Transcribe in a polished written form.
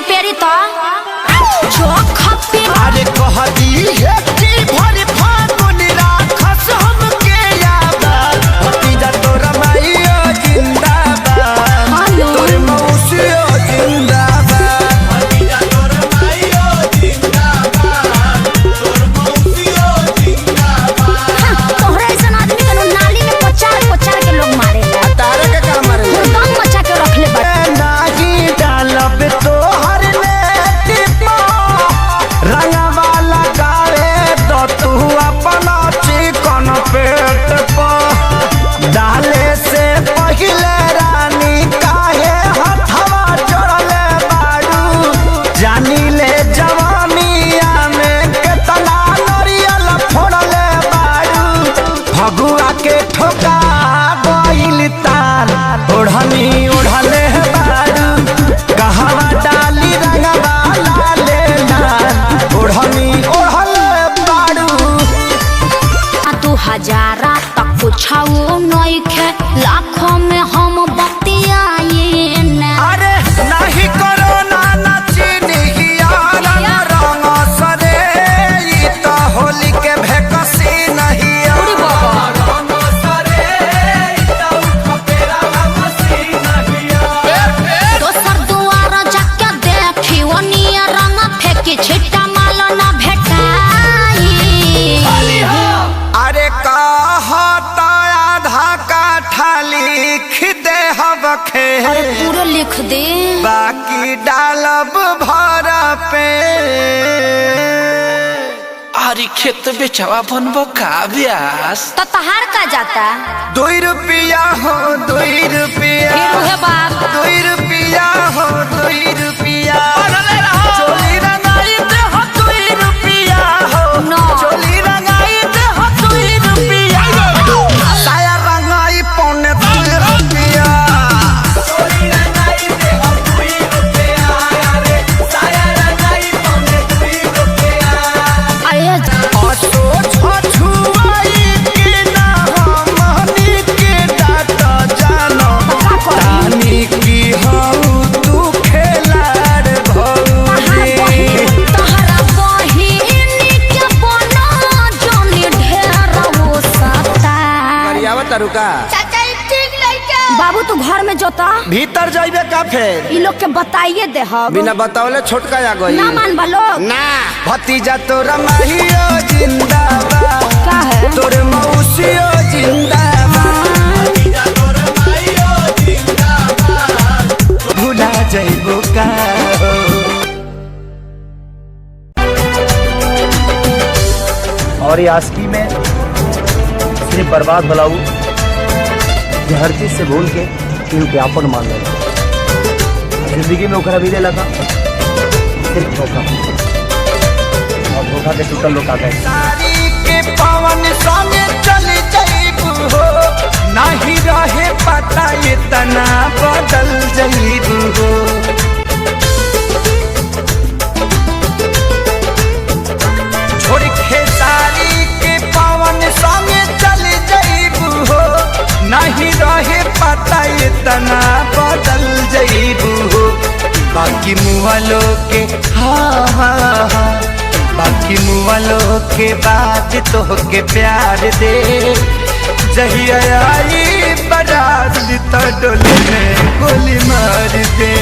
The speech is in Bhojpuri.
पेरी तो जो खपी अरे कह दी है कि भरी फागुन राखस हमके याद भतीजा तोरा माईओ जिंदाबाद तोर मौसियो जिंदाबाद भतीजा तोरा माईओ जिंदाबाद तोर मौसियो जिंदाबाद। तोहरा ऐसा आदमी के नाली में पचार के लोग मारे तारे के का मारे दम मचा के रख ले नाही डालब तो हर रंगवा लगावे तो तू अपना चिकन पेट पर डाले से पहले रानी काहे हथवा जोड़ले बारू जानी ले जवानिया में केतना नरियल फोड़ले बारू भगुआ के ठोका गइल तार ओढ़नी ओढ़ले बारू कहवा डाली रंगवा लाले लाल ओढ़नी ओढ़ले बारू। तू हजारा तक पूछाओ नइखे लाखों में हम बतियाए ना अरे नहीं करो ना चीनिया रंग सरे ई तो होली के भेकसी नहीं उड़ी बाबा रंग सरे ई तो खपेरा हमसी नहीं दोसर दुआर जाके देखी ओनिया रंग फेंकी छिट्टा माल ना भेटाई अरे कहता आधा काठा लिख दे हबखे अरे पूरा लिख दे बाकी डालब भर पे अरे खेत बेचवा बनबो का ब्यास तो तहार का जाता 2 रुपया हो 2 रुपया फिर उहे बात 2 रुपया हो 2 रुपया चोली रंगाई दे हो 2 रुपया हो No. चोली रंगाई दे हो 2 रुपया साया रंगाई पौने 2 रुपया चोली रंगाई दे हो 2 रुपया अरे साया रंगाई पौने 2 रुपया अरे असो छछुआई के ना हमनी के डाट जानो तानी की हऊ तू खेलाड़ भौजी तहरा बहिनी के बना जोनी ढेर हो सकता करियावा तरुका चाचा ठीक लइका बाबू तू घर में जोता भीतर जाइबे का फेर ई लोग के बताइए दे हम बिना बतावले छोटका आ गई ना मान बलो ना भतीजा तोरा माहियो जिंदाबाद का है तोर मौसियो जिंदाबाद भतीजा तोरा माहियो जिंदाबाद भुला जाइबो का और ये आस्की में सिर्फ बर्बाद भलाऊ कि हर चीज से भूल के केहू के आपन मान ले जिंदगी में ओकरा भी लगा सिर्फ धोखा और धोखा के टूटल लोग आ गए सारी के पवन संगे चल जाइबू हो नहीं रहे पता इतना बदल जाइबू हो छोड़ खेसारी के पवन संगे चल जाइबू हो नहीं रहे पता इतना बदल जाइबू हो बाकी मुआलो के बाकी मुआलो के बाद तो के प्यार दे जहिया आई बारात तो डोले में गोली मार दे